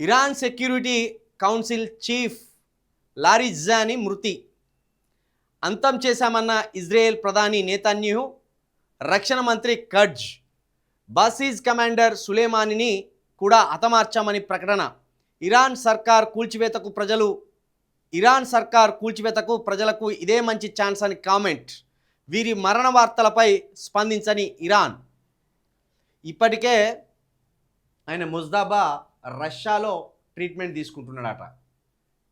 Iran security council chief Larijani మృతి. అంతం చేశామన్న Israel ప్రధాని నేతన్యాహు, రక్షణ మంత్రి కర్జ్, బాసిజ్ కమాండర్ సులేమానిని కూడా హతమార్చామని ప్రకటన. ఇరాన్ సర్కార్ కూల్చివేతకు ప్రజలకు ఇదే మంచి ఛాన్స్ అని కామెంట్. వీరి మరణ వార్తలపై స్పందించని ఇరాన్. ఇప్పటికే ఆయన ముజ్దాబా రష్యాలో ట్రీట్మెంట్ తీసుకుంటున్నాడట.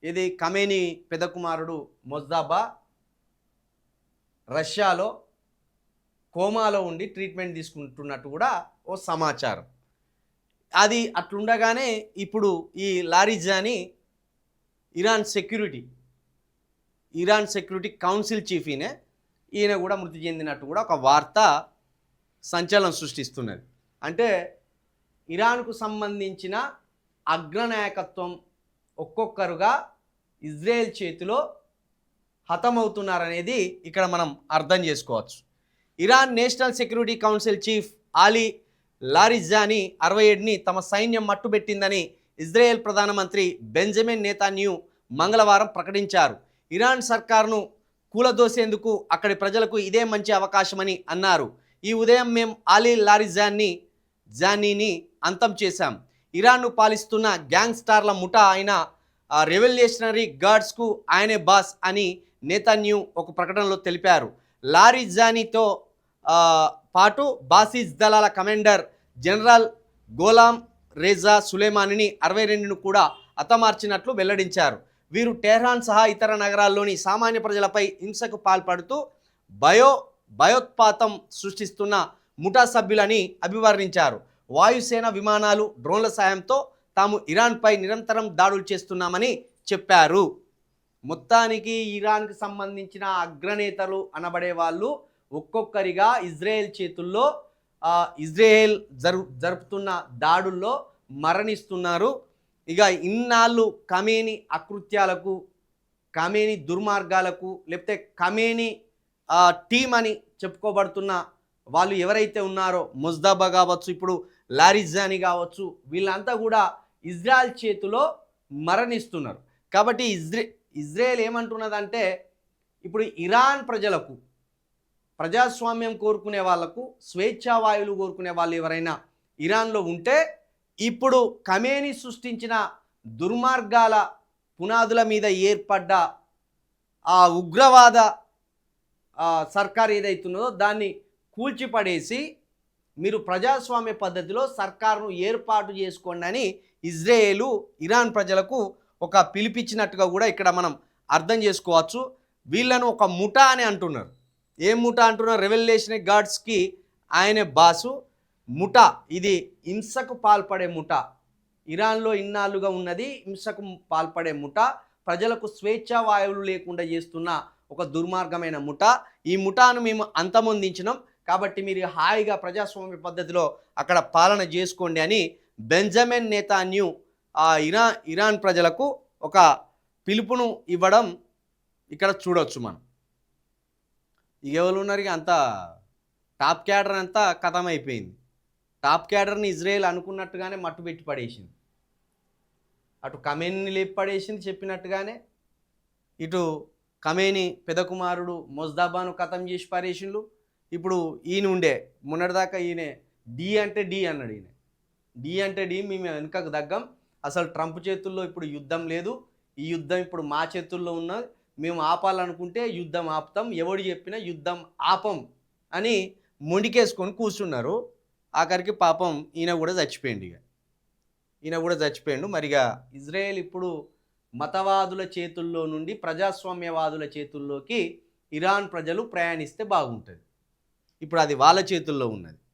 ఇది ఖమేనీ పెద్ద కుమారుడు ముజ్దాబా రష్యాలో కోమాలో ఉండి ట్రీట్మెంట్ తీసుకుంటున్నట్టు కూడా ఓ సమాచారం. అది అట్లుండగానే ఇప్పుడు ఈ Larijani Iran security council chief ఈయన కూడా మృతి చెందినట్టు కూడా ఒక వార్త సంచలనం సృష్టిస్తున్నది. అంటే ఇరాన్కు సంబంధించిన అగ్రనాయకత్వం ఒక్కొక్కరుగా ఇజ్రాయెల్ చేతిలో హతమవుతున్నారనేది ఇక్కడ మనం అర్థం చేసుకోవచ్చు. Iran national security council chief Ali Larijani 67ని తమ సైన్యం మట్టుబెట్టిందని ఇజ్రాయెల్ ప్రధానమంత్రి బెంజమిన్ నెతన్యాహు మంగళవారం ప్రకటించారు. ఇరాన్ సర్కార్ను కూలదోసేందుకు అక్కడి ప్రజలకు ఇదే మంచి అవకాశమని అన్నారు. ఈ ఉదయం మేము ఆలీ లారిజానీని అంతం చేశాం. ఇరాన్ను పాలిస్తున్న గ్యాంగ్స్టార్ల ముఠా అయిన రెవల్యూషనరీ గార్డ్స్కు ఆయనే బాస్ అని నెతన్యాహు ఒక ప్రకటనలో తెలిపారు. లారిజానీతో పాటు బాసిజ్ దళాల కమాండర్ జనరల్ గోలాం రేజా సులేమానిని 62ను కూడా హతమార్చినట్లు వెల్లడించారు. వీరు టెహ్రాన్ సహా ఇతర నగరాల్లోని సామాన్య ప్రజలపై హింసకు పాల్పడుతూ భయోత్పాతం సృష్టిస్తున్న ముఠా సభ్యులని అభివర్ణించారు. వాయుసేన విమానాలు, డ్రోన్ల సాయంతో తాము ఇరాన్పై నిరంతరం దాడులు చేస్తున్నామని చెప్పారు. మొత్తానికి ఇరాన్కి సంబంధించిన అగ్రనేతలు అనబడే వాళ్ళు ఒక్కొక్కరిగా ఇజ్రాయెల్ చేతుల్లో ఇజ్రాయెల్ జరుపుతున్న దాడుల్లో మరణిస్తున్నారు. ఇక ఇన్నాళ్ళు ఖమేనీ అకృత్యాలకు, ఖమేనీ దుర్మార్గాలకు, లేకపోతే ఖమేనీ టీం అని చెప్పుకోబడుతున్న వాళ్ళు ఎవరైతే ఉన్నారో ముజ్దాబా కావచ్చు, ఇప్పుడు లారిజానీ కావచ్చు, వీళ్ళంతా కూడా ఇజ్రాయెల్ చేతిలో మరణిస్తున్నారు. కాబట్టి ఇజ్రాయెల్ ఏమంటున్నదంటే ఇప్పుడు ఇరాన్ ప్రజలకు, ప్రజాస్వామ్యం కోరుకునే వాళ్లకు, స్వేచ్ఛావాయువులు కోరుకునే వాళ్ళు ఎవరైనా ఇరాన్లో ఉంటే ఇప్పుడు ఖమేనీ సృష్టించిన దుర్మార్గాల పునాదుల మీద ఏర్పడ్డ ఆ ఉగ్రవాద సర్కార్ ఏదైతున్నదో దాన్ని కూల్చిపడేసి మీరు ప్రజాస్వామ్య పద్ధతిలో సర్కారును ఏర్పాటు చేసుకోండి అని ఇజ్రాయేలు ఇరాన్ ప్రజలకు ఒక పిలిపించినట్టుగా కూడా ఇక్కడ మనం అర్థం చేసుకోవచ్చు. వీళ్ళను ఒక ముఠా అని అంటున్నారు. ఏం ముఠా అంటున్నారు? రెవల్యూషనరీ గార్డ్స్కి ఆయనే బాసు. ముఠా ఇది హింసకు పాల్పడే ముఠా. ఇరాన్లో ఇన్నాళ్ళుగా ఉన్నది హింసకు పాల్పడే ముఠా, ప్రజలకు స్వేచ్ఛా వాయువులు లేకుండా చేస్తున్న ఒక దుర్మార్గమైన ముఠా. ఈ ముఠాను మేము అంతమొందించినాం, కాబట్టి మీరు హాయిగా ప్రజాస్వామ్య పద్ధతిలో అక్కడ పాలన చేసుకోండి అని బెంజమిన్ నెతన్యాహు ఇరాన్ ప్రజలకు ఒక పిలుపును ఇవ్వడం ఇక్కడ చూడవచ్చు మనం. ఎవరు ఉన్నారు? అంతా టాప్ క్యాడర్ అంతా ఖతమైపోయింది. టాప్ క్యాడర్ని ఇజ్రాయెల్ అనుకున్నట్టుగానే మట్టు పెట్టి పడేసింది. అటు ఖమేనీని లేపి పడేసింది చెప్పినట్టుగానే, ఇటు ఖమేనీ పెద్ద కుమారుడు ముజ్దాబాను ఖతం చేసి పడేసిండు. ఇప్పుడు ఈయన ఉండే మొన్నటిదాకా ఈయన డి అంటే డి అన్నాడు. డి అంటే డి, మేము వెనుకకు దగ్గం, అసలు ట్రంప్ చేతుల్లో ఇప్పుడు యుద్ధం లేదు, ఈ యుద్ధం ఇప్పుడు మా చేతుల్లో ఉన్నది, మేము ఆపాలనుకుంటే యుద్ధం ఆపుతాం, ఎవడు చెప్పినా యుద్ధం ఆపం అని మొండికేసుకొని కూర్చున్నారు. ఆఖరికి పాపం ఈయన కూడా చచ్చిపోయిండు. మరిగా ఇజ్రాయెల్ ఇప్పుడు మతవాదుల చేతుల్లో నుండి ప్రజాస్వామ్యవాదుల చేతుల్లోకి ఇరాన్ ప్రజలు ప్రయాణిస్తే బాగుంటుంది. ఇప్పుడు అది వాళ్ళ చేతుల్లో ఉన్నది.